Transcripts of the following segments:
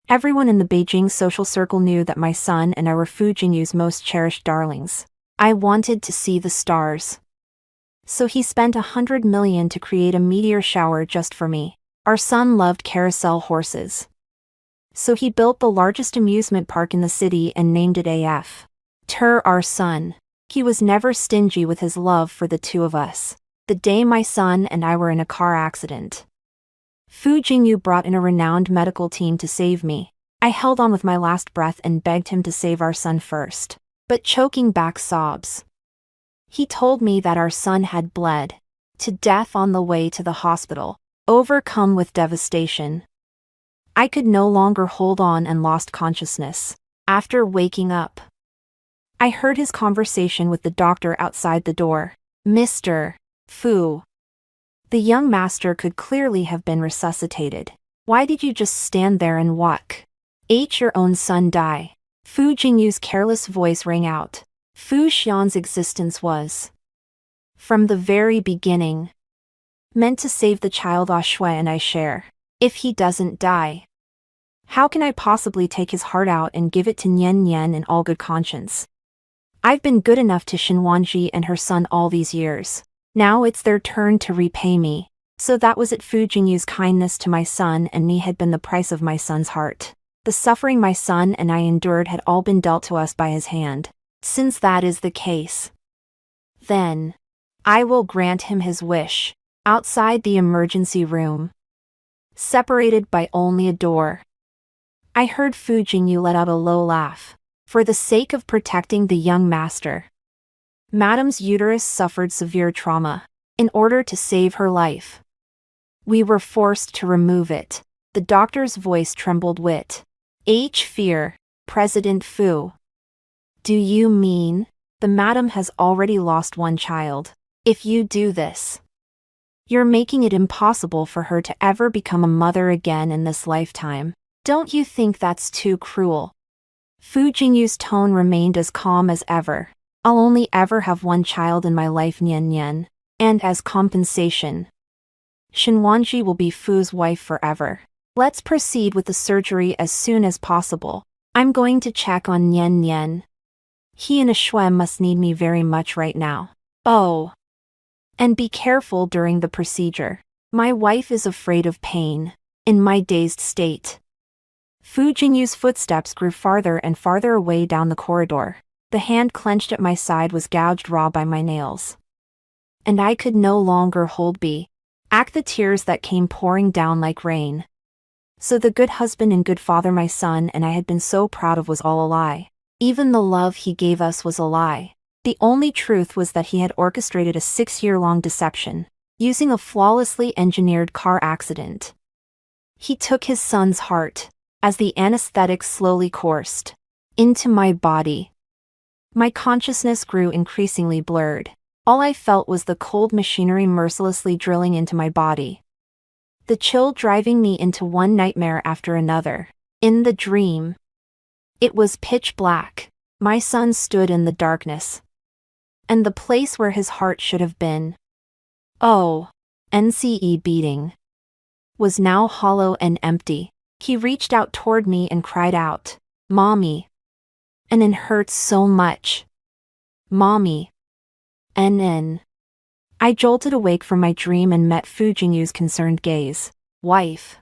Everyone in the Beijing social circle knew that my son and I were Fu Jingyu's most cherished darlings. I wanted to see the stars. So he spent 100 million to create a meteor shower just for me. Our son loved carousel horses. So he built the largest amusement park in the city and named it AF. Our son. He was never stingy with his love for the two of us. The day my son and I were in a car accident, Fu Jingyu brought in a renowned medical team to save me. I held on with my last breath and begged him to save our son first, but choking back sobs. He told me that our son had bled to death on the way to the hospital, overcome with devastation. I could no longer hold on and lost consciousness. After waking up, I heard his conversation with the doctor outside the door. Mr. Fu. The young master could clearly have been resuscitated. Why did you just stand there and watch your own son die? Fu Jingyu's careless voice rang out. Fu Xian's existence was, from the very beginning, meant to save the child Shui and I share. If he doesn't die, how can I possibly take his heart out and give it to Nian Nian in all good conscience? I've been good enough to Shenwanji and her son all these years. Now it's their turn to repay me. So that was it. Fu Jingyu's kindness to my son and me had been the price of my son's heart. The suffering my son and I endured had all been dealt to us by his hand. Since that is the case, then I will grant him his wish. Outside the emergency room, separated by only a door, I heard Fu Jingyu let out a low laugh. For the sake of protecting the young master, Madam's uterus suffered severe trauma. In order to save her life, we were forced to remove it. The doctor's voice trembled with fear. President Fu. Do you mean the madam has already lost one child? If you do this, you're making it impossible for her to ever become a mother again in this lifetime. Don't you think that's too cruel? Fu Jingyu's tone remained as calm as ever. I'll only ever have one child in my life, Nian Nian. And as compensation, Shenwanji will be Fu's wife forever. Let's proceed with the surgery as soon as possible. I'm going to check on Nian Nian. He and Shui must need me very much right now. Oh. And be careful during the procedure. My wife is afraid of pain. In my dazed state, Fu Jingyu's footsteps grew farther and farther away down the corridor. The hand clenched at my side was gouged raw by my nails. And I could no longer hold back the tears that came pouring down like rain. So the good husband and good father my son and I had been so proud of was all a lie. Even the love he gave us was a lie. The only truth was that he had orchestrated a 6-year-long deception, using a flawlessly engineered car accident. He took his son's heart, as the anesthetic slowly coursed into my body. My consciousness grew increasingly blurred. All I felt was the cold machinery mercilessly drilling into my body, the chill driving me into one nightmare after another. In the dream, it was pitch black. My son stood in the darkness, and the place where his heart should have been, NCE beating, was now hollow and empty. He reached out toward me and cried out, "Mommy." And it hurts so much. Mommy. And I jolted awake from my dream and met Fu Jingyu's concerned gaze. Wife.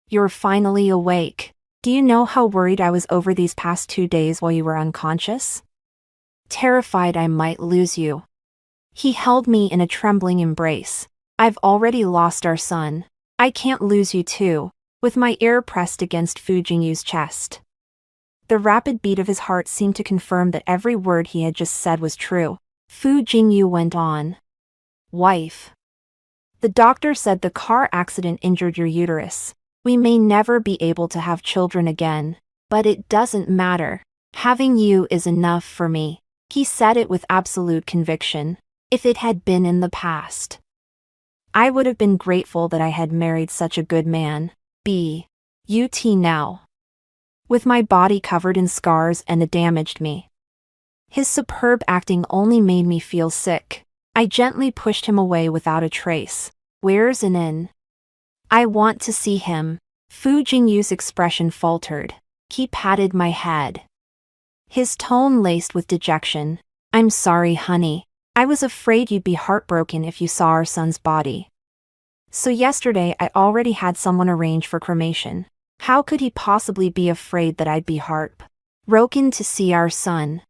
You're finally awake. Do you know how worried I was over these past 2 days while you were unconscious? Terrified I might lose you. He held me in a trembling embrace. I've already lost our son. I can't lose you too. With my ear pressed against Fu Jingyu's chest, the rapid beat of his heart seemed to confirm that every word he had just said was true. Fu Jingyu went on. Wife. The doctor said the car accident injured your uterus. We may never be able to have children again, but it doesn't matter. Having you is enough for me. He said it with absolute conviction. If it had been in the past, I would have been grateful that I had married such a good man. Now, with my body covered in scars and a damaged me. His superb acting only made me feel sick. I gently pushed him away without a trace. Where's an in? I want to see him. Fu Jingyu's expression faltered. He patted my head, his tone laced with dejection. I'm sorry, honey. I was afraid you'd be heartbroken if you saw our son's body. So yesterday I already had someone arrange for cremation. How could he possibly be afraid that I'd be heartbroken to see our son?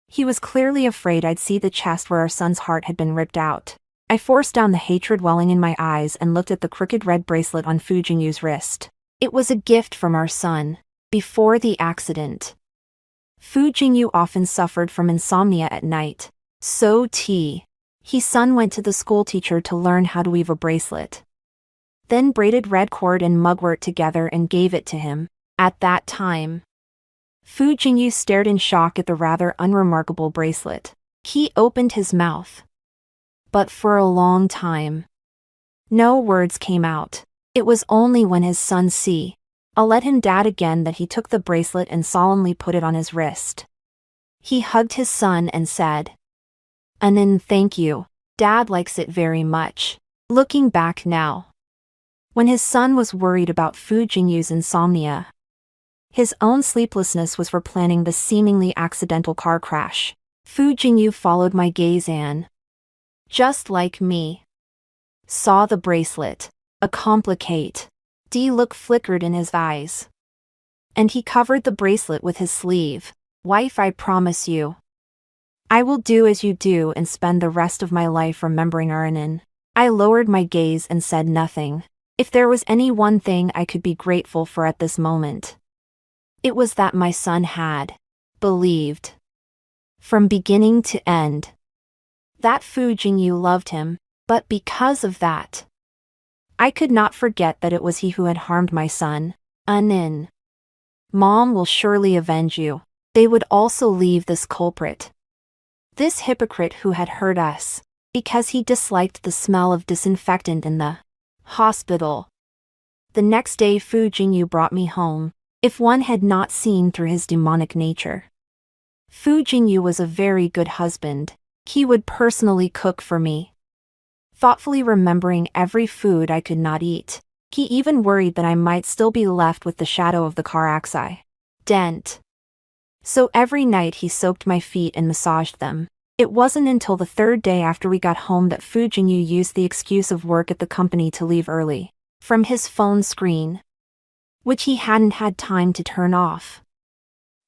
He was clearly afraid I'd see the chest where our son's heart had been ripped out. I forced down the hatred welling in my eyes and looked at the crooked red bracelet on Fu Jingyu's wrist. It was a gift from our son. Before the accident. Fu Jingyu often suffered from insomnia at night. So his son went to the school teacher to learn how to weave a bracelet. Then braided red cord and mugwort together and gave it to him. At that time, Fu Jingyu stared in shock at the rather unremarkable bracelet. He opened his mouth. But for a long time, no words came out. It was only when his son I'll let him dad again that he took the bracelet and solemnly put it on his wrist. He hugged his son and said, "Anin, thank you. Dad likes it very much." Looking back now, when his son was worried about Fu Jingyu's insomnia, his own sleeplessness was for planning the seemingly accidental car crash. Fu Jingyu followed my gaze and, just like me, saw the bracelet. A complicated look flickered in his eyes. And he covered the bracelet with his sleeve. "Wife, I promise you, I will do as you do and spend the rest of my life remembering Aranin." I lowered my gaze and said nothing. If there was any one thing I could be grateful for at this moment, it was that my son had believed, from beginning to end, that Fu Jingyu loved him. But because of that, I could not forget that it was he who had harmed my son. Anin. Mom will surely avenge you. They would also leave this culprit, this hypocrite who had hurt us, because he disliked the smell of disinfectant in the hospital. The next day Fu Jingyu brought me home. If one had not seen through his demonic nature, Fu Jingyu was a very good husband. He would personally cook for me, thoughtfully remembering every food I could not eat. He even worried that I might still be left with the shadow of the car accident. So every night he soaked my feet and massaged them. It wasn't until the third day after we got home that Fu Jingyu used the excuse of work at the company to leave early from his phone screen, which he hadn't had time to turn off.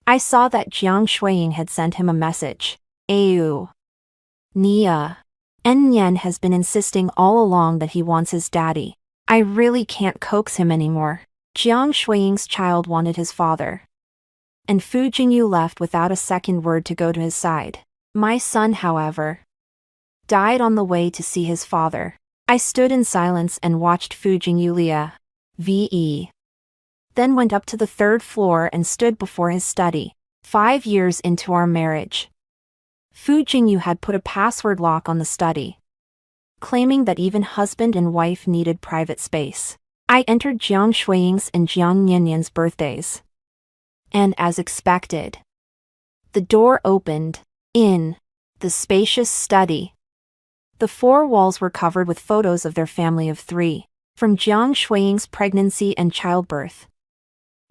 I saw that Jiang Shuiying had sent him a message. Ayu. Nia. Nyan has been insisting all along that he wants his daddy. I really can't coax him anymore. Jiang Shuiying's child wanted his father. And Fu Jingyu left without a second word to go to his side. My son, however, died on the way to see his father. I stood in silence and watched Fu Jingyu leave. Then went up to the third floor and stood before his study. 5 years into our marriage, Fu Jingyu had put a password lock on the study, claiming that even husband and wife needed private space. I entered Jiang Shuiying's and Jiang Nianyan's birthdays. And as expected, the door opened. In the spacious study, the 4 walls were covered with photos of their family of 3, from Jiang Shuiying's pregnancy and childbirth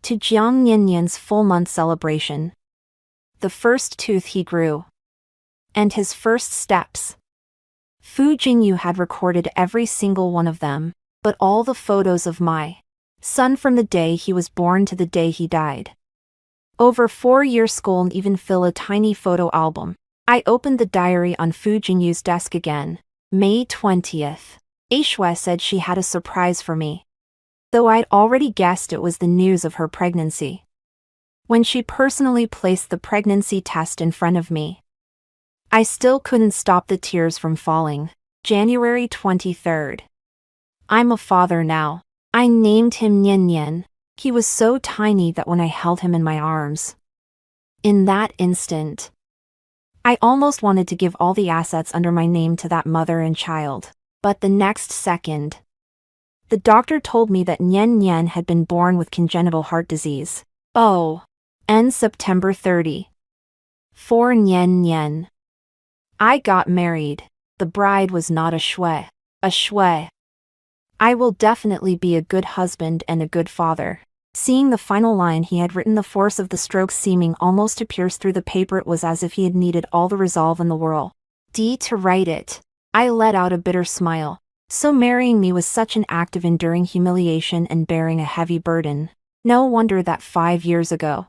to Jiang Nianyan's full-month celebration, the first tooth he grew, and his first steps. Fu Jingyu had recorded every single one of them, but all the photos of my son from the day he was born to the day he died. Over 4 years school even fill a tiny photo album. I opened the diary on Fu Jingyu's desk again. May 20th. Aishwe said she had a surprise for me, though I'd already guessed it was the news of her pregnancy. When she personally placed the pregnancy test in front of me, I still couldn't stop the tears from falling. January 23rd. I'm a father now. I named him Nian Nian. He was so tiny that when I held him in my arms, in that instant, I almost wanted to give all the assets under my name to that mother and child. But the next second, the doctor told me that Nian Nian had been born with congenital heart disease. Oh. End September 30. For Nian Nian. I got married. The bride was not a shui. I will definitely be a good husband and a good father. Seeing the final line he had written, the force of the stroke seeming almost to pierce through the paper, it was as if he had needed all the resolve in the world to write it. I let out a bitter smile. So marrying me was such an act of enduring humiliation and bearing a heavy burden. No wonder that 5 years ago,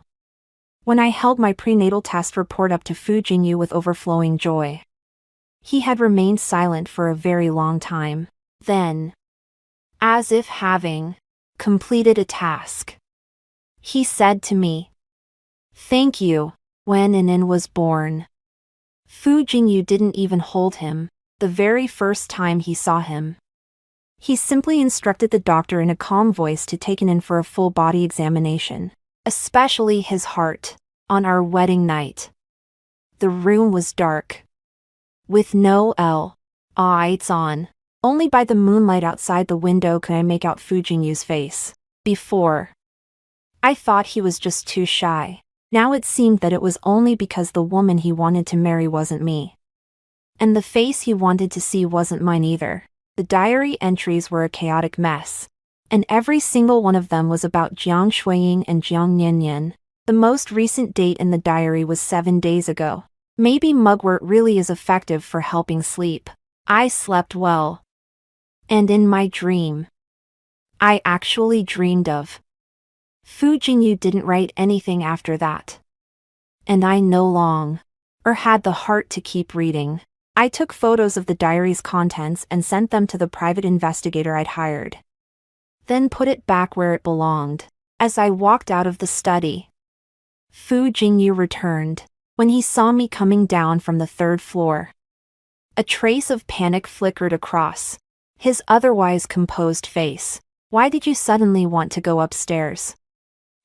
when I held my prenatal test report up to Fu Jingyu with overflowing joy, he had remained silent for a very long time. Then, as if having completed a task, he said to me, "Thank you." When Anin was born, Fu Jingyu didn't even hold him. The very first time he saw him, he simply instructed the doctor in a calm voice to take him in for a full body examination, especially his heart. On our wedding night, the room was dark, with no lights on. Only by the moonlight outside the window could I make out Fu Jingyu's face. Before, I thought he was just too shy. Now it seemed that it was only because the woman he wanted to marry wasn't me. And the face he wanted to see wasn't mine either. The diary entries were a chaotic mess, and every single one of them was about Jiang Shuiying and Jiang Nianyan. The most recent date in the diary was 7 days ago. Maybe mugwort really is effective for helping sleep. I slept well. And in my dream, I actually dreamed of Fu Jingyu. Didn't write anything after that, and I no longer had the heart to keep reading. I took photos of the diary's contents and sent them to the private investigator I'd hired, then put it back where it belonged. As I walked out of the study, Fu Jingyu returned. When he saw me coming down from the 3rd floor, a trace of panic flickered across his otherwise composed face. "Why did you suddenly want to go upstairs?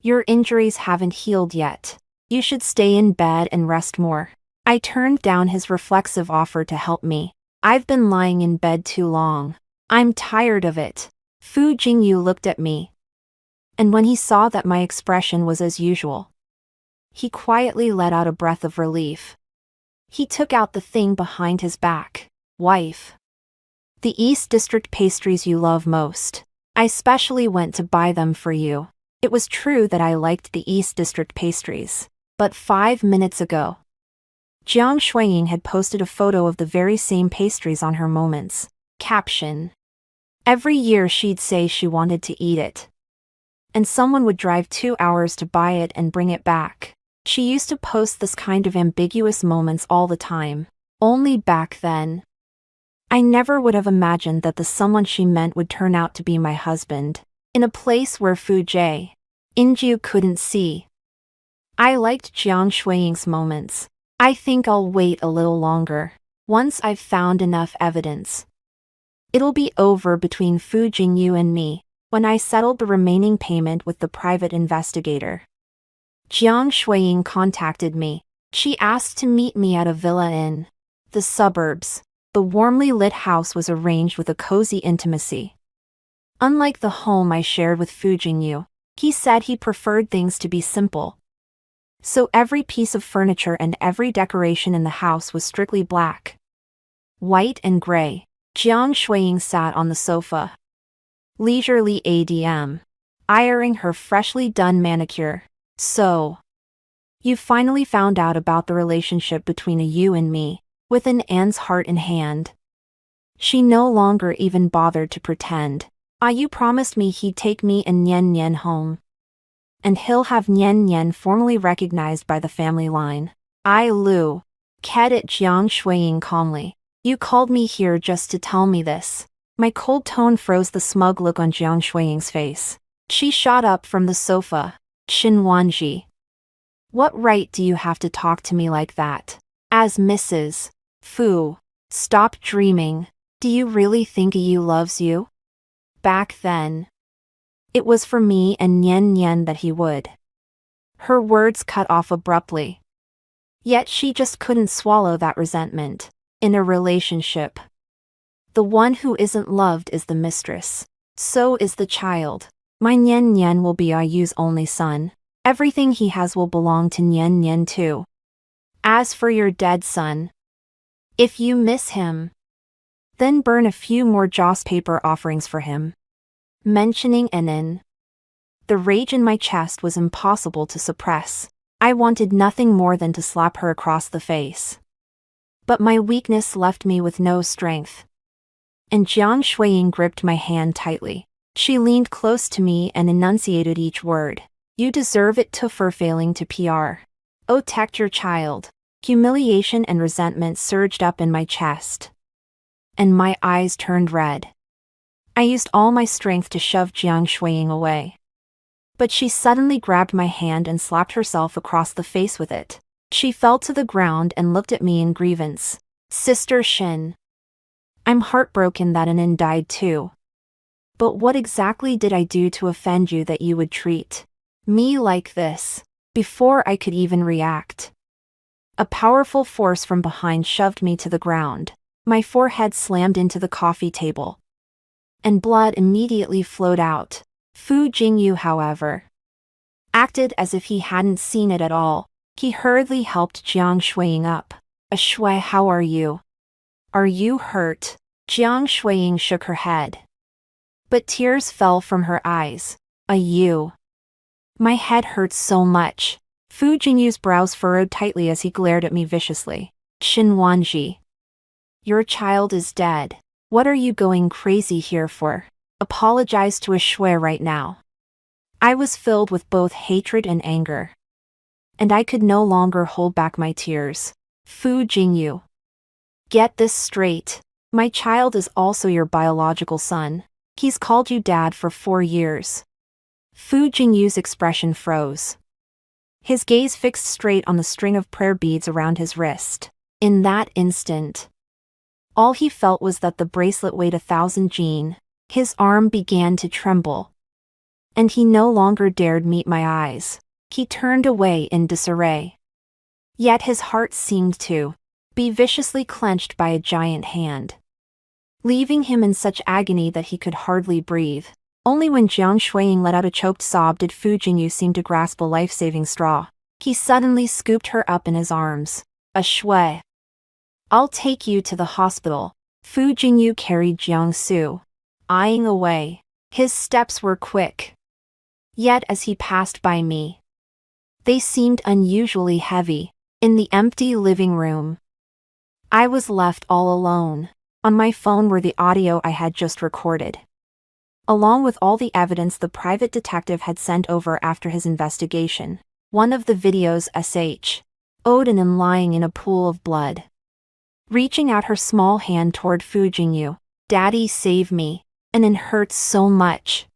Your injuries haven't healed yet. You should stay in bed and rest more." I turned down his reflexive offer to help me. "I've been lying in bed too long. I'm tired of it." Fu Jingyu looked at me, and when he saw that my expression was as usual, he quietly let out a breath of relief. He took out the thing behind his back. "Wife, the East District pastries you love most. I specially went to buy them for you." It was true that I liked the East District pastries, but 5 minutes ago, Jiang Shuiying had posted a photo of the very same pastries on her Moments caption. Every year she'd say she wanted to eat it, and someone would drive 2 hours to buy it and bring it back. She used to post this kind of ambiguous moments all the time. Only back then, I never would have imagined that the someone she meant would turn out to be my husband, in a place where Fu Jingyu couldn't see. I liked Jiang Shuiying's moments. I think I'll wait a little longer. Once I've found enough evidence, it'll be over between Fu Jingyu and me. When I settled the remaining payment with the private investigator, Jiang Shuiying contacted me. She asked to meet me at a villa in the suburbs. The warmly lit house was arranged with a cozy intimacy. Unlike the home I shared with Fu Jingyu, he said he preferred things to be simple. So every piece of furniture and every decoration in the house was strictly black, white and gray. Jiang Shuiying sat on the sofa, leisurely ironing her freshly done manicure. "So, you finally found out about the relationship between you and me." With An's heart in hand, she no longer even bothered to pretend. You promised me he'd take me and Nian Nian home, and he'll have Nian Nian formally recognized by the family line." I looked at Jiang Shuiying calmly. "You called me here just to tell me this?" My cold tone froze the smug look on Jiang Shuiying's face. She shot up from the sofa. "Qin Wanji, what right do you have to talk to me like that? As Mrs. Fu, stop dreaming. Do you really think you loves you? Back then, it was for me and Nian Nian that he would." Her words cut off abruptly. Yet she just couldn't swallow that resentment. In a relationship, the one who isn't loved is the mistress. So is the child. My Nian Nian will be Yu's only son. Everything he has will belong to Nian Nian too. As for your dead son, if you miss him, then burn a few more joss paper offerings for him. Mentioning Enin. The rage in my chest was impossible to suppress. I wanted nothing more than to slap her across the face. But my weakness left me with no strength. And Jiang Shuiying gripped my hand tightly. She leaned close to me and enunciated each word. You deserve it for failing to PR. Protect your child. Humiliation and resentment surged up in my chest. And my eyes turned red. I used all my strength to shove Jiang Shuiying away. But she suddenly grabbed my hand and slapped herself across the face with it. She fell to the ground and looked at me in grievance. Sister Shin. I'm heartbroken that Enin died too. But what exactly did I do to offend you that you would treat me like this? Before I could even react, a powerful force from behind shoved me to the ground. My forehead slammed into the coffee table, and blood immediately flowed out. Fu Jingyu, however, acted as if he hadn't seen it at all. He hurriedly helped Jiang Shuiying up. Shui, how are you? Are you hurt? Jiang Shuiying shook her head, but tears fell from her eyes. You. My head hurts so much. Fu Jingyu's brows furrowed tightly as he glared at me viciously. Shin Wanji. Your child is dead. What are you going crazy here for? Apologize to Shui right now. I was filled with both hatred and anger, and I could no longer hold back my tears. Fu Jingyu. Get this straight. My child is also your biological son. He's called you dad for 4 years. Fu Jingyu's expression froze. His gaze fixed straight on the string of prayer beads around his wrist. In that instant, all he felt was that the bracelet weighed 1,000 jin. His arm began to tremble, and he no longer dared meet my eyes. He turned away in disarray. Yet his heart seemed to be viciously clenched by a giant hand, leaving him in such agony that he could hardly breathe. Only when Jiang Shuiying let out a choked sob did Fu Jingyu seem to grasp a life-saving straw. He suddenly scooped her up in his arms. Shui. I'll take you to the hospital. Fu Jingyu carried Jiang Su, eyeing away. His steps were quick. Yet as he passed by me, they seemed unusually heavy. In the empty living room, I was left all alone. On my phone were the audio I had just recorded, along with all the evidence the private detective had sent over after his investigation. One of the videos Enin lying in a pool of blood, reaching out her small hand toward Fu Jingyu. Daddy, save me. Enin hurts so much.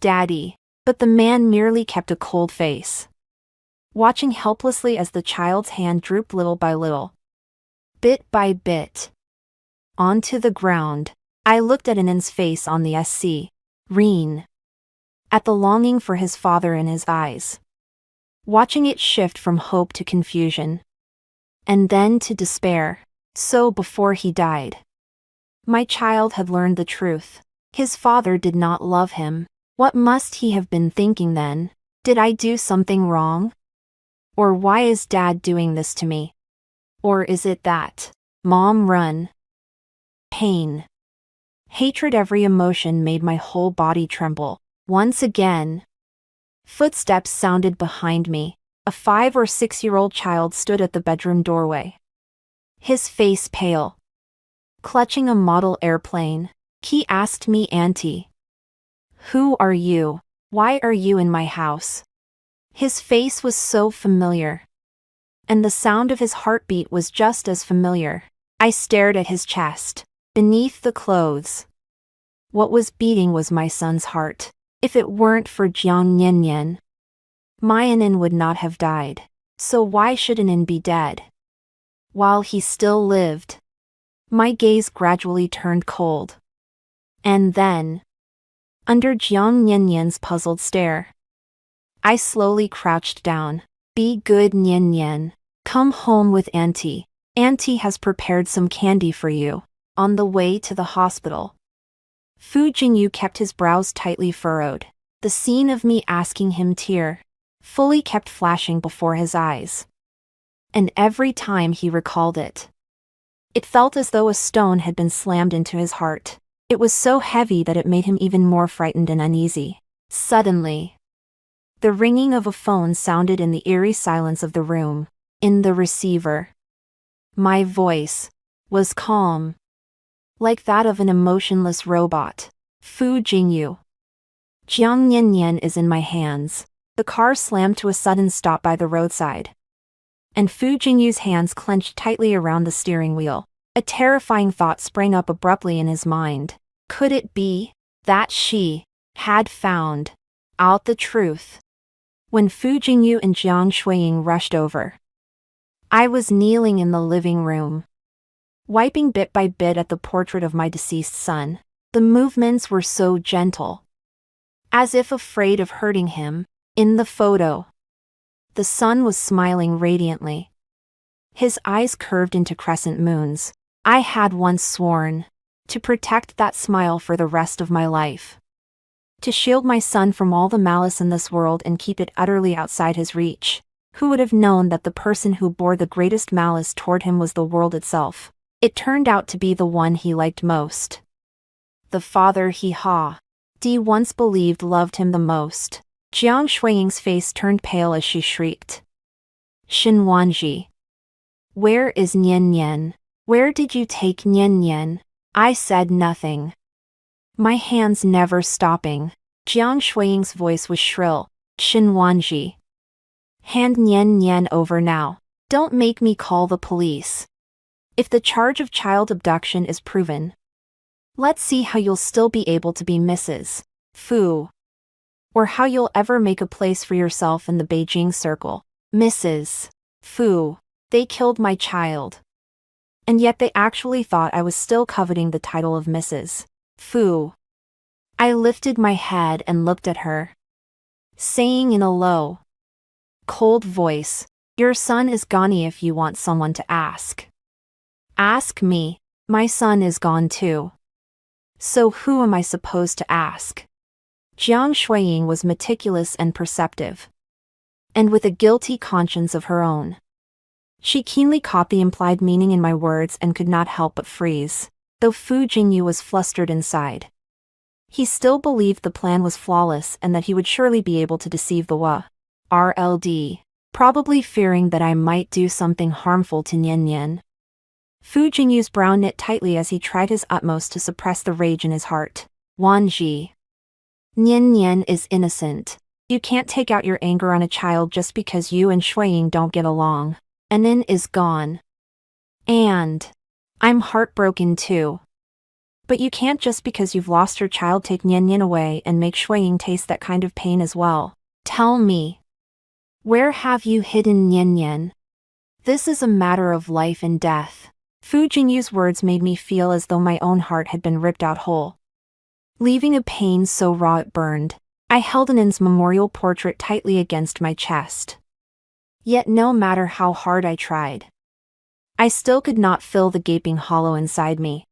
Daddy. But the man merely kept a cold face, watching helplessly as the child's hand drooped little by little, bit by bit, onto the ground. I looked at Enin's face on the screen, at the longing for his father in his eyes, watching it shift from hope to confusion, and then to despair. So before he died, my child had learned the truth. His father did not love him. What must he have been thinking then? Did I do something wrong? Or why is Dad doing this to me? Or is it that Mom run? Pain, hatred, every emotion made my whole body tremble. Once again, footsteps sounded behind me. A 5 or 6-year-old child stood at the bedroom doorway, his face pale, clutching a model airplane. He asked me, Auntie, who are you? Why are you in my house? His face was so familiar, and the sound of his heartbeat was just as familiar. I stared at his chest. Beneath the clothes, what was beating was my son's heart. If it weren't for Jiang Nianyan, my Enin would not have died. So why should Enin be dead while he still lived? My gaze gradually turned cold. And then, under Jiang Nianyan's puzzled stare, I slowly crouched down. Be good, Nianyan. Come home with Auntie. Auntie has prepared some candy for you. On the way to the hospital, Fu Jingyu kept his brows tightly furrowed. The scene of me asking him fully kept flashing before his eyes, and every time he recalled it, It felt as though a stone had been slammed into his heart. It was so heavy that it made him even more frightened and uneasy. Suddenly, the ringing of a phone sounded in the eerie silence of the room. In the receiver, my voice was calm, like that of an emotionless robot. Fu Jingyu. Jiang Nian is in my hands. The car slammed to a sudden stop by the roadside, and Fu Jingyu's hands clenched tightly around the steering wheel. A terrifying thought sprang up abruptly in his mind. Could it be that she had found out the truth? When Fu Jingyu and Jiang Shuiying rushed over, I was kneeling in the living room, wiping bit by bit at the portrait of my deceased son. The movements were so gentle, as if afraid of hurting him. In the photo, the sun was smiling radiantly, his eyes curved into crescent moons. I had once sworn to protect that smile for the rest of my life, to shield my son from all the malice in this world and keep it utterly outside his reach. Who would have known that the person who bore the greatest malice toward him was the world itself? It turned out to be the one he liked most, the father he once believed loved him the most. Jiang Shuiying's face turned pale as she shrieked. Xin Wanji. Where is Nian Nian? Where did you take Nian Nian? I said nothing, my hands never stopping. Jiang Shuiying's voice was shrill. Xin Wanji. Hand Nian Nian over now. Don't make me call the police. If the charge of child abduction is proven, let's see how you'll still be able to be Mrs. Fu, or how you'll ever make a place for yourself in the Beijing circle. Mrs. Fu, they killed my child. And yet they actually thought I was still coveting the title of Mrs. Fu. I lifted my head and looked at her, saying in a low, cold voice, your son is gone. If you want someone to ask, ask me. My son is gone too. So who am I supposed to ask? Jiang Shuiying was meticulous and perceptive, and with a guilty conscience of her own. She keenly caught the implied meaning in my words and could not help but freeze. Though Fu Jingyu was flustered inside, he still believed the plan was flawless and that he would surely be able to deceive the RLD, probably fearing that I might do something harmful to Nian Nian. Fu Jingyu's brow knit tightly as he tried his utmost to suppress the rage in his heart. Wanji. Nian Nian is innocent. You can't take out your anger on a child just because you and Shuiying don't get along. Anin is gone. And I'm heartbroken too. But you can't just because you've lost your child take Nian Nian away and make Shuiying taste that kind of pain as well. Tell me, where have you hidden Nian Nian? This is a matter of life and death. Fu Jingyu's words made me feel as though my own heart had been ripped out whole, leaving a pain so raw it burned. I held Anin's memorial portrait tightly against my chest. Yet no matter how hard I tried, I still could not fill the gaping hollow inside me.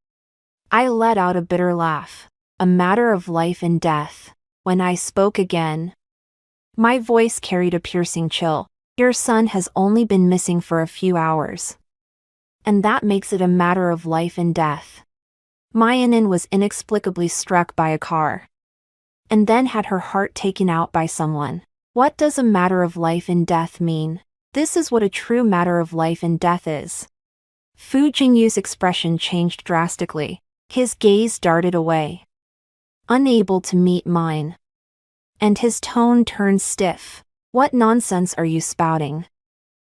I let out a bitter laugh. A matter of life and death. When I spoke again, my voice carried a piercing chill. Your son has only been missing for a few hours, and that makes it a matter of life and death. My Anin was inexplicably struck by a car, and then had her heart taken out by someone. What does a matter of life and death mean? This is what a true matter of life and death is. Fu Jingyu's expression changed drastically. His gaze darted away, unable to meet mine, and his tone turned stiff. What nonsense are you spouting?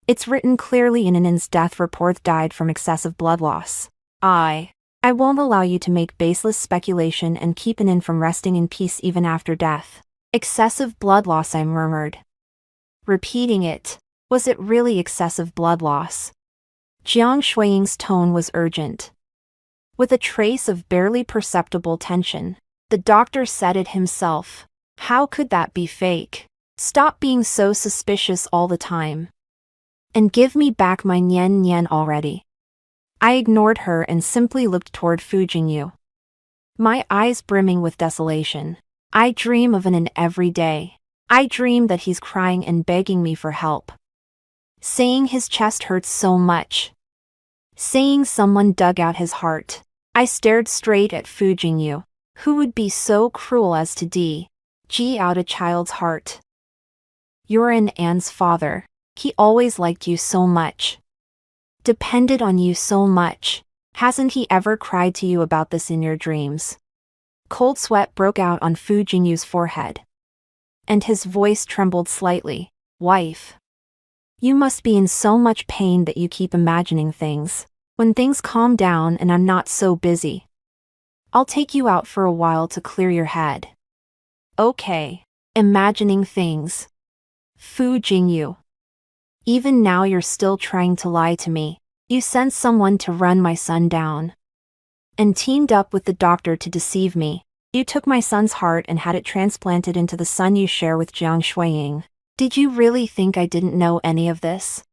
It's written clearly in Anin's death report, died from excessive blood loss. I won't allow you to make baseless speculation and keep Anin from resting in peace even after death. Excessive blood loss, I murmured, repeating it. Was it really excessive blood loss? Jiang Shuiying's tone was urgent, with a trace of barely perceptible tension. The doctor said it himself. How could that be fake? Stop being so suspicious all the time, and give me back my Nian Nian already. I ignored her and simply looked toward Fu Jingyu, my eyes brimming with desolation. I dream of Anin every day. I dream that he's crying and begging me for help, saying his chest hurts so much, saying someone dug out his heart. I stared straight at Fu Jingyu. Who would be so cruel as to dig out a child's heart? You're An's father. He always liked you so much. Depended on you so much. Hasn't he ever cried to you about this in your dreams? Cold sweat broke out on Fu Jingyu's forehead. And his voice trembled slightly. Wife. You must be in so much pain that you keep imagining things. When things calm down and I'm not so busy, I'll take you out for a while to clear your head. Okay. Imagining things. Fu Jingyu. Even now you're still trying to lie to me. You sent someone to run my son down. And teamed up with the doctor to deceive me. You took my son's heart and had it transplanted into the son you share with Jiang Shuiying. Did you really think I didn't know any of this?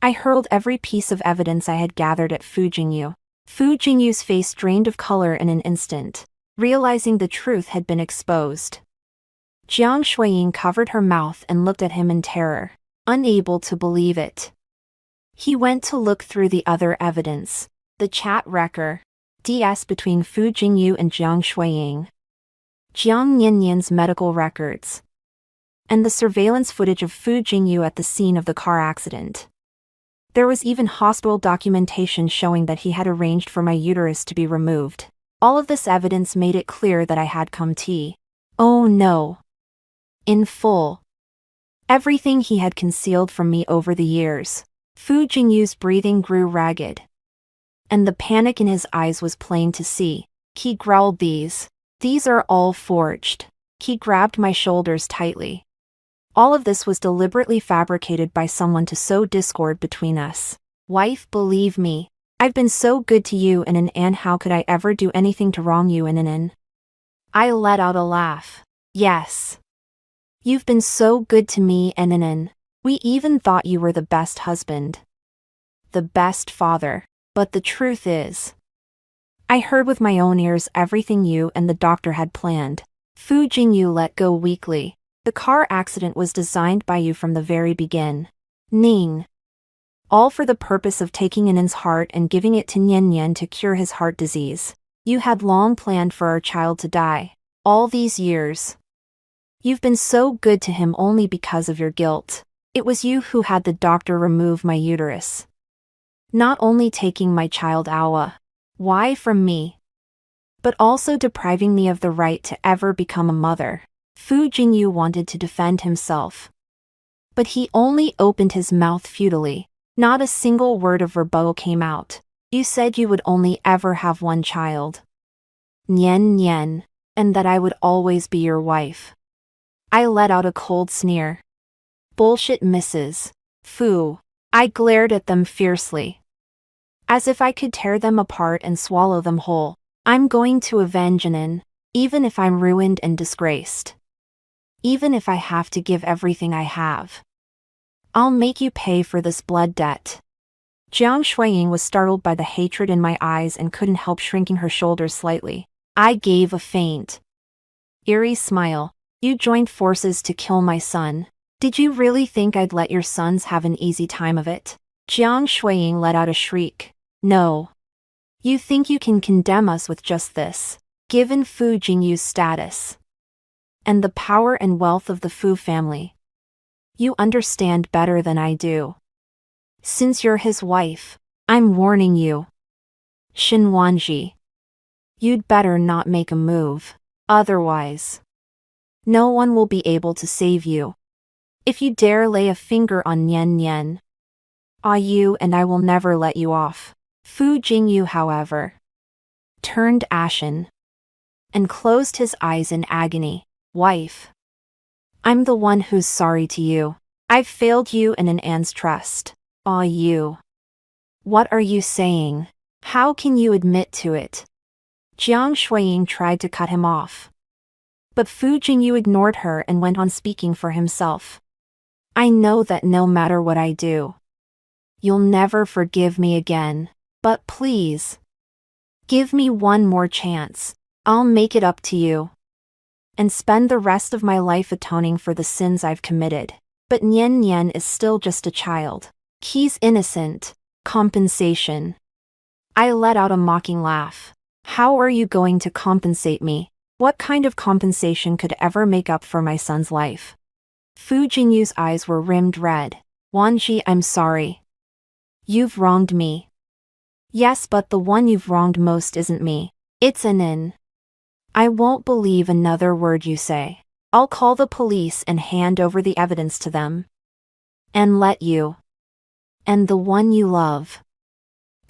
I hurled every piece of evidence I had gathered at Fu Jingyu. Fu Jingyu's face drained of color in an instant, realizing the truth had been exposed. Jiang Shuiying covered her mouth and looked at him in terror, unable to believe it. He went to look through the other evidence, the chat record, DS between Fu Jingyu and Jiang Shuiying, Jiang Nianyan's medical records, and the surveillance footage of Fu Jingyu at the scene of the car accident. There was even hospital documentation showing that he had arranged for my uterus to be removed. All of this evidence made it clear that I had come to. Oh no. In full. Everything he had concealed from me over the years. Fu Jingyu's breathing grew ragged. And the panic in his eyes was plain to see. He growled, These are all forged. He grabbed my shoulders tightly. All of this was deliberately fabricated by someone to sow discord between us. Wife, believe me. I've been so good to you and how could I ever do anything to wrong you and. I let out a laugh. Yes. You've been so good to me and. We even thought you were the best husband. The best father. But the truth is, I heard with my own ears everything you and the doctor had planned. Fu Jingyu let go weakly. The car accident was designed by you from the very beginning. All for the purpose of taking An's heart and giving it to Nian to cure his heart disease. You had long planned for our child to die. All these years. You've been so good to him only because of your guilt. It was you who had the doctor remove my uterus. Not only taking my child Why from me, but also depriving me of the right to ever become a mother. Fu Jingyu wanted to defend himself. But he only opened his mouth futilely. Not a single word of rebuttal came out. You said you would only ever have one child. Nian, and that I would always be your wife. I let out a cold sneer. Bullshit, Mrs. Fu. I glared at them fiercely. As if I could tear them apart and swallow them whole. I'm going to avenge Anan, even if I'm ruined and disgraced. Even if I have to give everything I have. I'll make you pay for this blood debt. Jiang Shuiying was startled by the hatred in my eyes and couldn't help shrinking her shoulders slightly. I gave a faint, eerie smile. You joined forces to kill my son. Did you really think I'd let your sons have an easy time of it? Jiang Shuiying let out a shriek. No. You think you can condemn us with just this? Given Fu Jingyu's status and the power and wealth of the Fu family, you understand better than I do. Since you're his wife, I'm warning you. Xin Wanji. You'd better not make a move. Otherwise, no one will be able to save you. If you dare lay a finger on Nian, you and I will never let you off. Fu Jingyu, however, turned ashen and closed his eyes in agony. Wife. I'm the one who's sorry to you. I've failed you and An's trust. You. What are you saying? How can you admit to it? Jiang Shuiying tried to cut him off. But Fu Jingyu ignored her and went on speaking for himself. I know that no matter what I do, you'll never forgive me again. But please, give me one more chance. I'll make it up to you. And spend the rest of my life atoning for the sins I've committed. But Nian is still just a child. He's innocent. Compensation. I let out a mocking laugh. How are you going to compensate me? What kind of compensation could ever make up for my son's life? Fu Jingyu's eyes were rimmed red. Wanji, I'm sorry. You've wronged me. Yes, but the one you've wronged most isn't me. It's Anin. I won't believe another word you say. I'll call the police and hand over the evidence to them. And let you. And the one you love.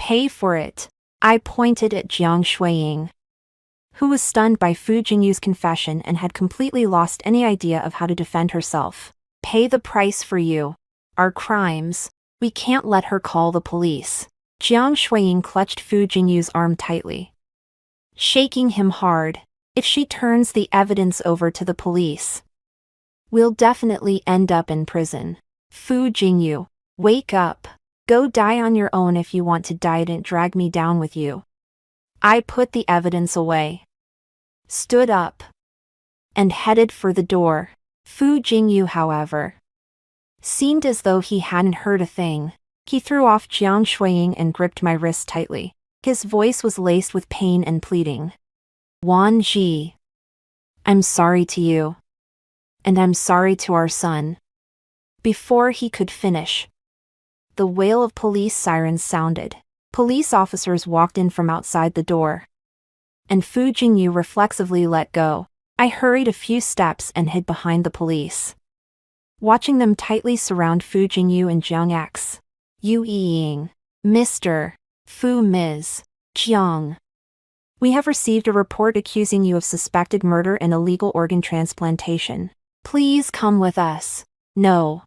Pay for it. I pointed at Jiang Shuiying, who was stunned by Fu Jingyu's confession and had completely lost any idea of how to defend herself. Pay the price for you. Our crimes. We can't let her call the police. Jiang Shuiying clutched Fu Jingyu's arm tightly, shaking him hard. If she turns the evidence over to the police, we'll definitely end up in prison. Fu Jingyu, wake up. Go die on your own if you want to die. Don't drag me down with you. I put the evidence away, stood up, and headed for the door. Fu Jingyu, however, seemed as though he hadn't heard a thing. He threw off Jiang Shuiying and gripped my wrist tightly. His voice was laced with pain and pleading. Wan Ji, I'm sorry to you. And I'm sorry to our son. Before he could finish, the wail of police sirens sounded. Police officers walked in from outside the door, and Fu Jingyu reflexively let go. I hurried a few steps and hid behind the police, watching them tightly surround Fu Jingyu and Jiang X. Yu Ying, Mr. Fu Ms. Jiang. We have received a report accusing you of suspected murder and illegal organ transplantation. Please come with us. No.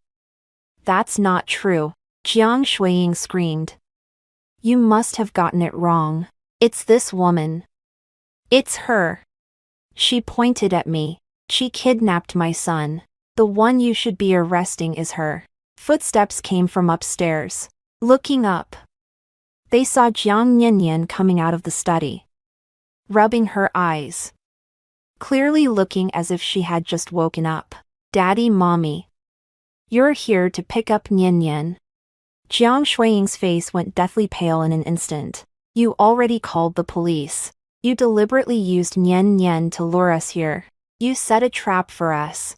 That's not true. Jiang Shuiying screamed. You must have gotten it wrong. It's this woman. It's her. She pointed at me. She kidnapped my son. The one you should be arresting is her. Footsteps came from upstairs. Looking up, they saw Jiang Yanyan coming out of the study, rubbing her eyes, clearly looking as if she had just woken up. Daddy, Mommy. You're here to pick up Yanyan. Jiang Shuiying's face went deathly pale in an instant. You already called the police. You deliberately used Yanyan to lure us here. You set a trap for us.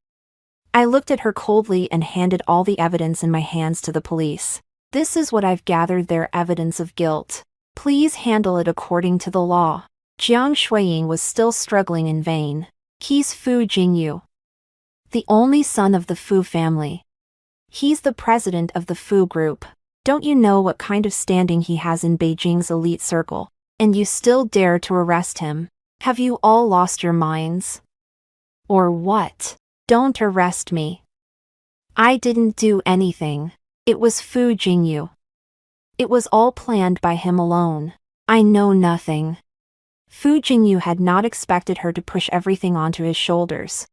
I looked at her coldly and handed all the evidence in my hands to the police. This is what I've gathered, their evidence of guilt. Please handle it according to the law. Jiang Shuiying was still struggling in vain. He's Fu Jingyu, the only son of the Fu family. He's the president of the Fu Group. Don't you know what kind of standing he has in Beijing's elite circle? And you still dare to arrest him? Have you all lost your minds? Or what? Don't arrest me. I didn't do anything. It was Fu Jingyu. It was all planned by him alone. I know nothing. Fu Jingyu had not expected her to push everything onto his shoulders.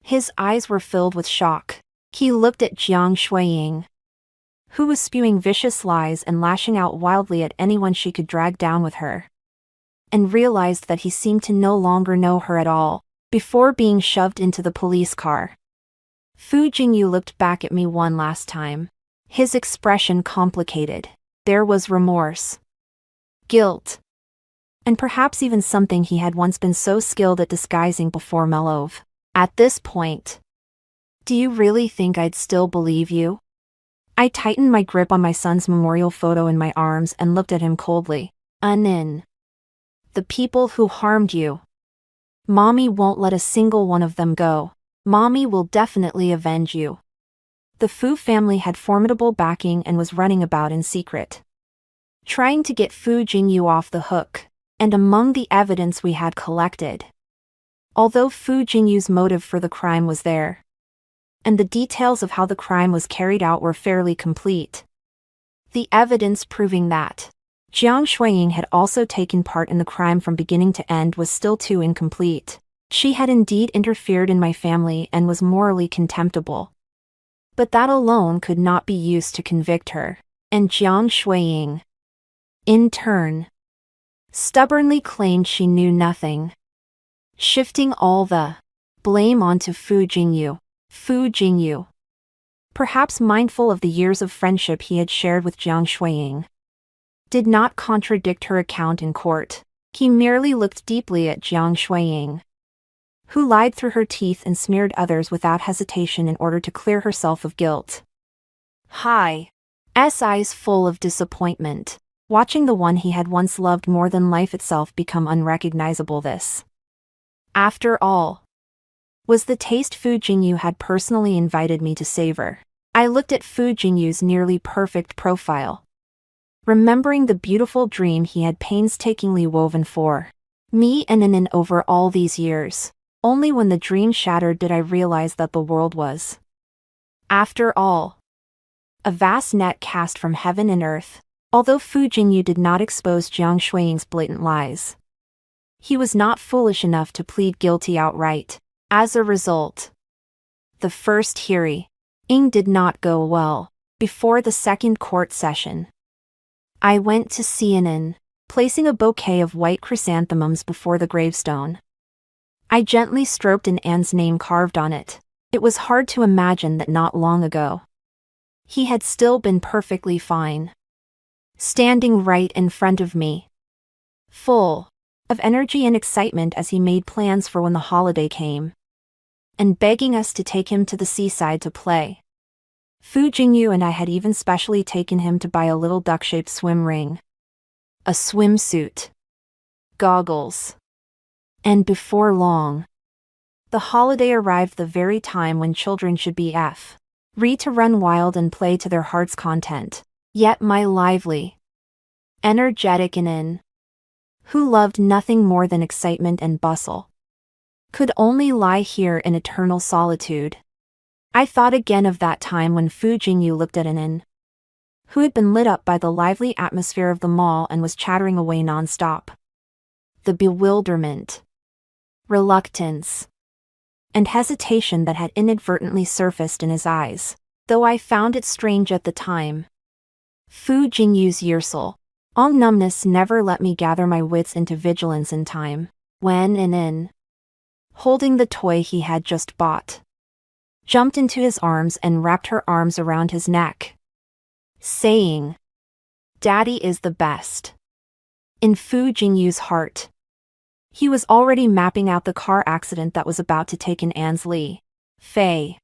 His eyes were filled with shock. He looked at Jiang Shuiying, who was spewing vicious lies and lashing out wildly at anyone she could drag down with her, and realized that he seemed to no longer know her at all. Before being shoved into the police car, Fu Jingyu looked back at me one last time. His expression complicated. There was remorse, guilt, and perhaps even something he had once been so skilled at disguising before Melov. At this point, do you really think I'd still believe you? I tightened my grip on my son's memorial photo in my arms and looked at him coldly. Anin. The people who harmed you. Mommy won't let a single one of them go. Mommy will definitely avenge you. The Fu family had formidable backing and was running about in secret, trying to get Fu Jingyu off the hook. And among the evidence we had collected, although Fu Jingyu's motive for the crime was there, and the details of how the crime was carried out were fairly complete, the evidence proving that Jiang Shuiying had also taken part in the crime from beginning to end was still too incomplete. She had indeed interfered in my family and was morally contemptible, but that alone could not be used to convict her. And Jiang Shuiying, in turn, stubbornly claimed she knew nothing, shifting all the blame onto Fu Jingyu. Fu Jingyu, perhaps mindful of the years of friendship he had shared with Jiang Shuiying, did not contradict her account in court. He merely looked deeply at Jiang Shuiying, who lied through her teeth and smeared others without hesitation in order to clear herself of guilt. Hai's eyes full of disappointment, watching the one he had once loved more than life itself become unrecognizable. This, after all, was the taste Fu Jingyu had personally invited me to savor. I looked at Fu Jingyu's nearly perfect profile, remembering the beautiful dream he had painstakingly woven for me and Nin over all these years. Only when the dream shattered did I realize that the world was, after all, a vast net cast from heaven and earth. Although Fu Jingyu did not expose Jiang Shuiying's blatant lies, he was not foolish enough to plead guilty outright. As a result, the first hearing did not go well. Before the second court session, I went to see Nin, placing a bouquet of white chrysanthemums before the gravestone. I gently stroked An's name carved on it. It was hard to imagine that not long ago, he had still been perfectly fine, standing right in front of me, full of energy and excitement as he made plans for when the holiday came, and begging us to take him to the seaside to play. Fu Jingyu and I had even specially taken him to buy a little duck-shaped swim ring, a swimsuit, goggles, and before long, the holiday arrived, the very time when children should be free to run wild and play to their heart's content. Yet my lively, energetic Nin, who loved nothing more than excitement and bustle, could only lie here in eternal solitude. I thought again of that time when Fu Jingyu looked at Nin, who had been lit up by the lively atmosphere of the mall and was chattering away non-stop. The bewilderment, reluctance, and hesitation that had inadvertently surfaced in his eyes, though I found it strange at the time. Fu Jingyu's yersel, all numbness, never let me gather my wits into vigilance in time, when Nin, holding the toy he had just bought, jumped into his arms and wrapped her arms around his neck, saying, "Daddy is the best." In Fu Jingyu's heart, he was already mapping out the car accident that was about to take An's Fei,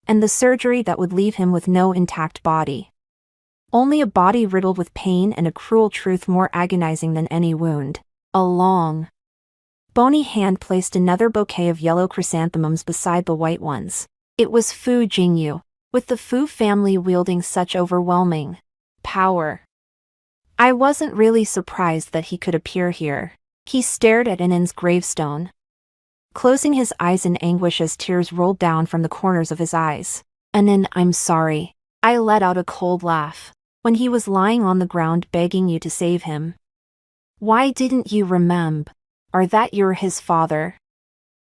and the surgery that would leave him with no intact body. Only a body riddled with pain and a cruel truth more agonizing than any wound. A long, bony hand placed another bouquet of yellow chrysanthemums beside the white ones. It was Fu Jingyu, with the Fu family wielding such overwhelming power. I wasn't really surprised that he could appear here. He stared at Nin's gravestone, closing his eyes in anguish as tears rolled down from the corners of his eyes. "Nin, I'm sorry." I let out a cold laugh. "When he was lying on the ground begging you to save him, why didn't you remember that you're his father?"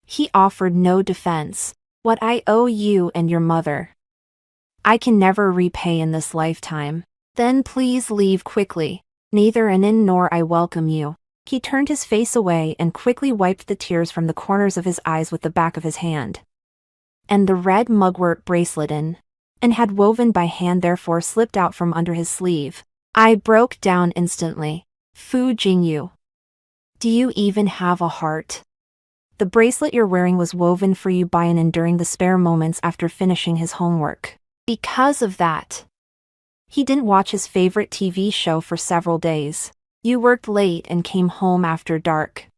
He offered no defense. "What I owe you and your mother, I can never repay in this lifetime. Then please leave quickly. Neither Nin nor I welcome you." He turned his face away and quickly wiped the tears from the corners of his eyes with the back of his hand. And the red mugwort bracelet and had woven by hand therefore slipped out from under his sleeve. I broke down instantly. "Fu Jingyu, do you even have a heart? The bracelet you're wearing was woven for you by Nin during the spare moments after finishing his homework. Because of that, he didn't watch his favorite TV show for several days. You worked late and came home after dark.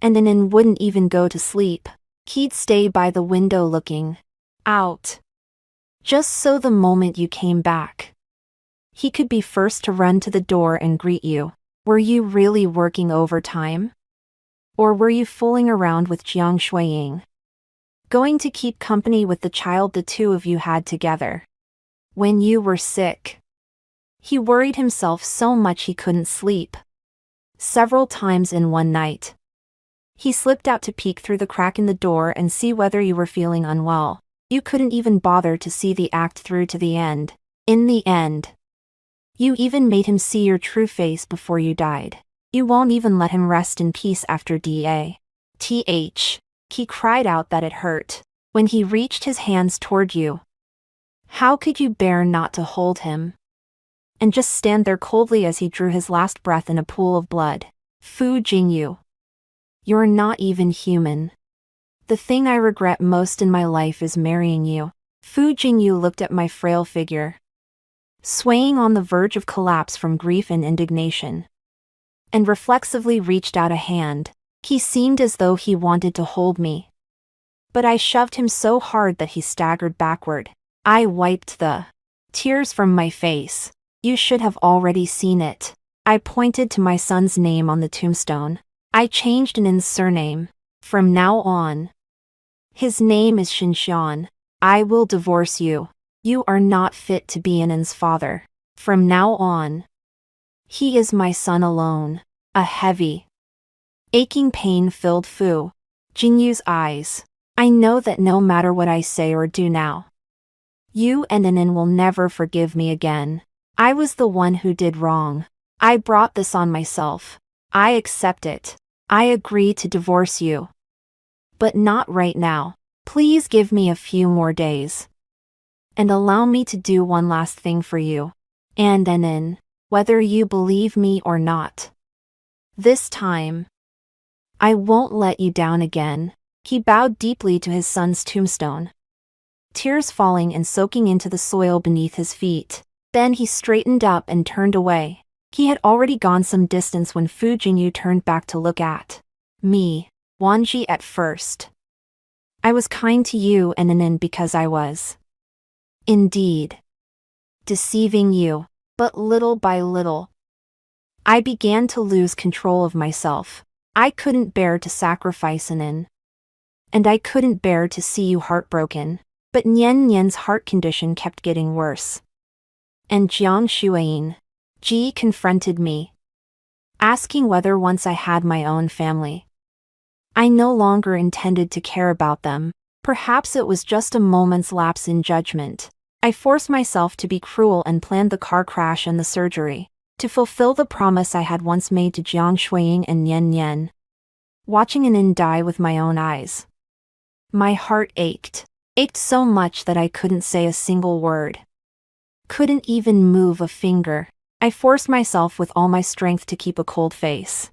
And Nin wouldn't even go to sleep. He'd stay by the window looking out, just so the moment you came back, he could be first to run to the door and greet you. Were you really working overtime? Or were you fooling around with Jiang Shuiying, going to keep company with the child the two of you had together? When you were sick, he worried himself so much he couldn't sleep. Several times in one night, he slipped out to peek through the crack in the door and see whether you were feeling unwell. You couldn't even bother to see the act through to the end. In the end, you even made him see your true face before you died. You won't even let him rest in peace after th. He cried out that it hurt when he reached his hands toward you. How could you bear not to hold him? and just stand there coldly as he drew his last breath in a pool of blood. Fu Jingyu. You're not even human. The thing I regret most in my life is marrying you. Fu Jingyu looked at my frail figure, swaying on the verge of collapse from grief and indignation, and reflexively reached out a hand. He seemed as though he wanted to hold me, but I shoved him so hard that he staggered backward. I wiped the tears from my face. You should have already seen it. I pointed to my son's name on the tombstone. I changed Nin's surname. From now on, his name is Xinxian. I will divorce you. You are not fit to be Nin's father. From now on, he is my son alone. A heavy, aching pain filled Fu Jingyu's eyes. I know that no matter what I say or do now, you and Nin will never forgive me again. I was the one who did wrong. I brought this on myself. I accept it. I agree to divorce you. But not right now. Please give me a few more days. And allow me to do one last thing for you. And Nin, whether you believe me or not. This time, I won't let you down again. He bowed deeply to his son's tombstone, tears falling and soaking into the soil beneath his feet. Then he straightened up and turned away. He had already gone some distance when Fu Jingyu turned back to look at me. Wanji, at first, I was kind to you and Nin because I was, indeed, deceiving you. But little by little, I began to lose control of myself. I couldn't bear to sacrifice Nin, and I couldn't bear to see you heartbroken. But Nian's heart condition kept getting worse. And Jiang Shuayin, Ji confronted me, asking whether once I had my own family, I no longer intended to care about them. Perhaps it was just a moment's lapse in judgment. I forced myself to be cruel and planned the car crash and the surgery, to fulfill the promise I had once made to Jiang Shuayin and Nian. Watching Nin die with my own eyes, my heart ached so much that I couldn't say a single word. Couldn't even move a finger. I forced myself with all my strength to keep a cold face,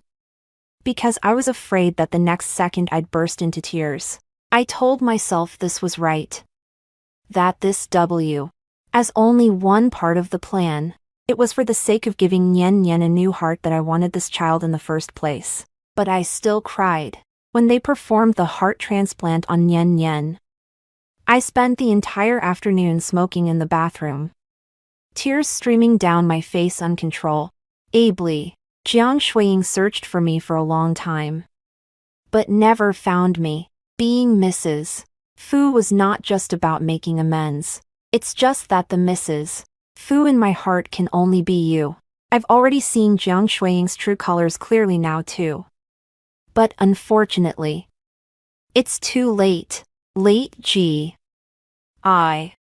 because I was afraid that the next second I'd burst into tears. I told myself this was right, that this as only one part of the plan. It was for the sake of giving Nian a new heart that I wanted this child in the first place. But I still cried when they performed the heart transplant on Nian. I spent the entire afternoon smoking in the bathroom, tears streaming down my face uncontrollably. Jiang Shuayin searched for me for a long time, but never found me. Being Mrs. Fu was not just about making amends. It's just that the Mrs. Fu in my heart can only be you. I've already seen Jiang Shuaying's true colors clearly now too. But unfortunately, it's too late. I've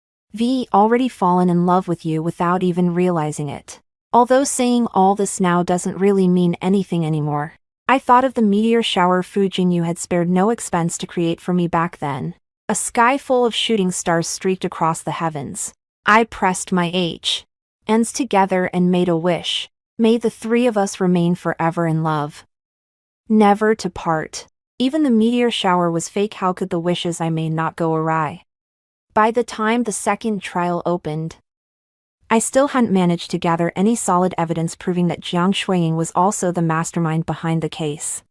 already fallen in love with you without even realizing it. Although saying all this now doesn't really mean anything anymore. I thought of the meteor shower Fu Jingyu had spared no expense to create for me back then. A sky full of shooting stars streaked across the heavens. I pressed my hands together and made a wish. May the three of us remain forever in love, never to part. Even the meteor shower was fake. How could the wishes I made not go awry? By the time the second trial opened, I still hadn't managed to gather any solid evidence proving that Jiang Shuayin was also the mastermind behind the case.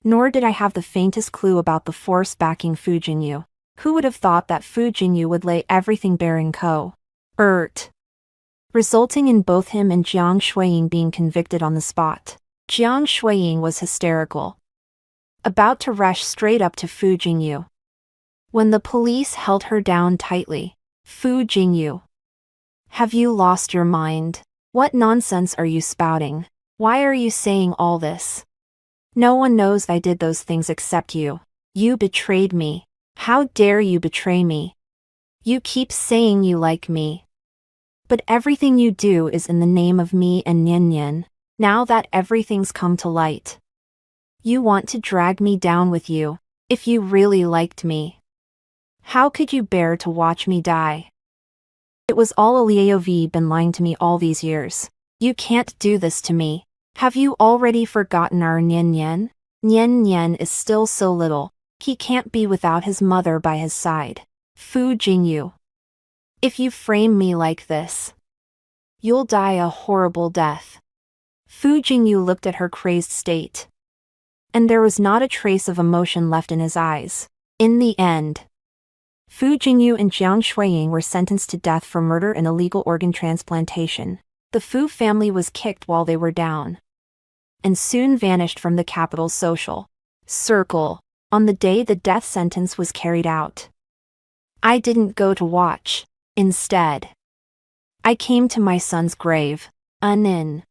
Nor did I have the faintest clue about the force backing Fu Jingyu. Who would have thought that Fu Jingyu would lay everything bare in court, resulting in both him and Jiang Shuayin being convicted on the spot. Jiang Shuayin was hysterical, about to rush straight up to Fu Jingyu, when the police held her down tightly. Fu Jingyu, have you lost your mind? What nonsense are you spouting? Why are you saying all this? No one knows I did those things except you. You betrayed me. How dare you betray me? You keep saying you like me, but everything you do is in the name of me and Nian. Now that everything's come to light, you want to drag me down with you. If you really liked me, how could you bear to watch me die? It was all You've been lying to me all these years. You can't do this to me. Have you already forgotten our Nian Nian? Nian Nian is still so little. He can't be without his mother by his side. Fu Jingyu. If you frame me like this, you'll die a horrible death. Fu Jingyu looked at her crazed state, and there was not a trace of emotion left in his eyes. In the end, Fu Jingyu and Jiang Shuiying were sentenced to death for murder and illegal organ transplantation. The Fu family was kicked while they were down, and soon vanished from the capital's social circle on the day the death sentence was carried out. I didn't go to watch. Instead, I came to my son's grave. Anin.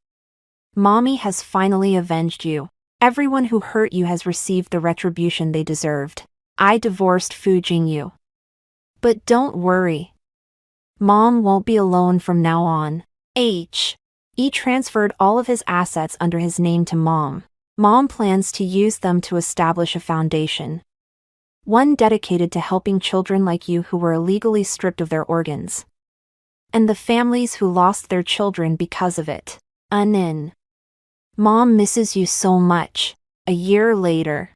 Mommy has finally avenged you. Everyone who hurt you has received the retribution they deserved. I divorced Fu Jingyu. But don't worry. Mom won't be alone from now on. He transferred all of his assets under his name to Mom. Mom plans to use them to establish a foundation, one dedicated to helping children like you who were illegally stripped of their organs, and the families who lost their children because of it. Anin. Mom misses you so much. A year later.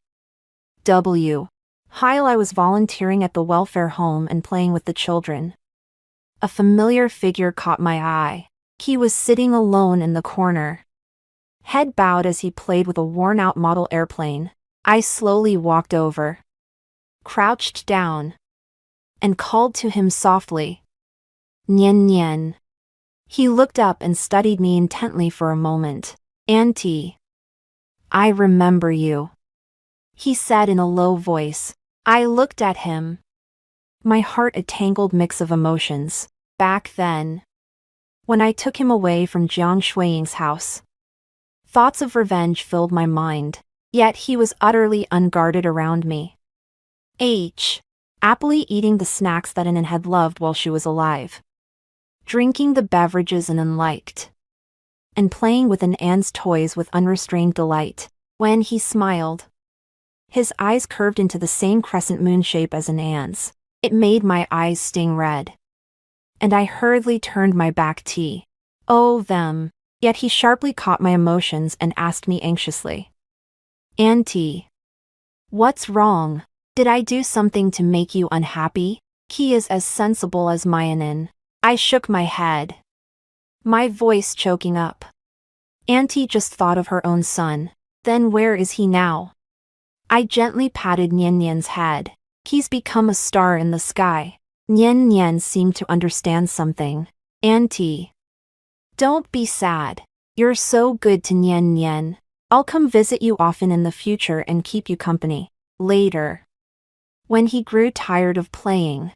While I was volunteering at the welfare home and playing with the children, a familiar figure caught my eye. He was sitting alone in the corner, head bowed as he played with a worn-out model airplane. I slowly walked over, crouched down, and called to him softly. Nian Nian. He looked up and studied me intently for a moment. Auntie. I remember you, he said in a low voice. I looked at him, my heart a tangled mix of emotions. Back then, when I took him away from Jiang Shuiying's house, thoughts of revenge filled my mind, yet he was utterly unguarded around me. Happily eating the snacks that Anin had loved while she was alive, drinking the beverages Anin liked, and playing with An's toys with unrestrained delight. When he smiled, his eyes curved into the same crescent moon shape as An's. It made my eyes sting red, and I hurriedly turned my back to them. Yet he sharply caught my emotions and asked me anxiously, Auntie, what's wrong? Did I do something to make you unhappy? He is as sensible as my Anin. I shook my head, my voice choking up. Auntie just thought of her own son. Then where is he now? I gently patted Nian Nian's head. He's become a star in the sky. Nian Nian seemed to understand something. Auntie, don't be sad. You're so good to Nian Nian. I'll come visit you often in the future and keep you company. Later, when he grew tired of playing,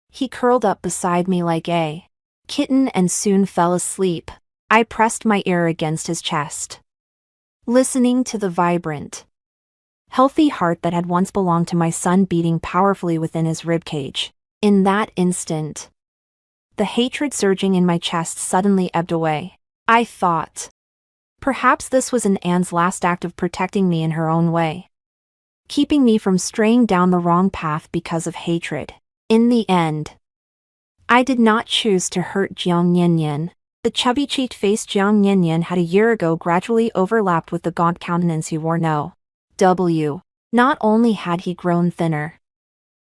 he curled up beside me like a kitten and soon fell asleep. I pressed my ear against his chest, listening to the vibrant, healthy heart that had once belonged to my son beating powerfully within his ribcage. In that instant, the hatred surging in my chest suddenly ebbed away. I thought, perhaps this was An's last act of protecting me in her own way, keeping me from straying down the wrong path because of hatred. In the end, I did not choose to hurt Jiang Nian. The chubby-cheeked face Jiang Nian had a year ago gradually overlapped with the gaunt countenance he wore now. Not only had he grown thinner,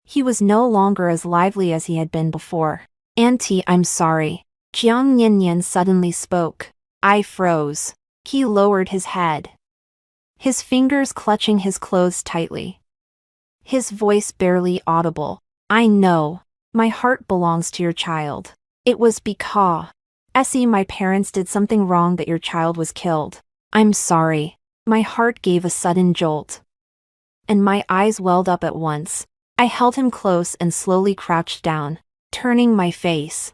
he was no longer as lively as he had been before. Auntie, I'm sorry. Jiang Nian suddenly spoke. I froze. He lowered his head, his fingers clutching his clothes tightly, his voice barely audible. I know. My heart belongs to your child. It was because my parents did something wrong that your child was killed. I'm sorry. My heart gave a sudden jolt, and my eyes welled up at once. I held him close and slowly crouched down, turning my face.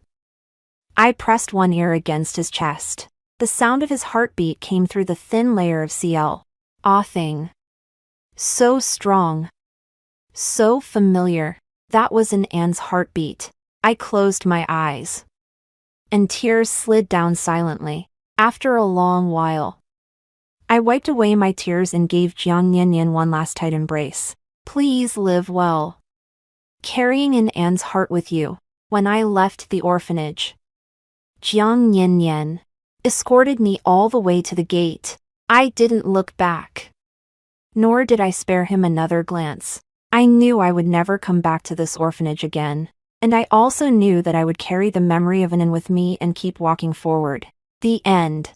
I pressed one ear against his chest. The sound of his heartbeat came through the thin layer of CL. Ah thing. So strong. So familiar. That was An's heartbeat. I closed my eyes, and tears slid down silently. After a long while, I wiped away my tears and gave Jiang Nian one last tight embrace. Please live well, carrying An's heart with you. When I left the orphanage, Jiang Nian escorted me all the way to the gate. I didn't look back, nor did I spare him another glance. I knew I would never come back to this orphanage again, and I also knew that I would carry the memory of Anan with me and keep walking forward. The end.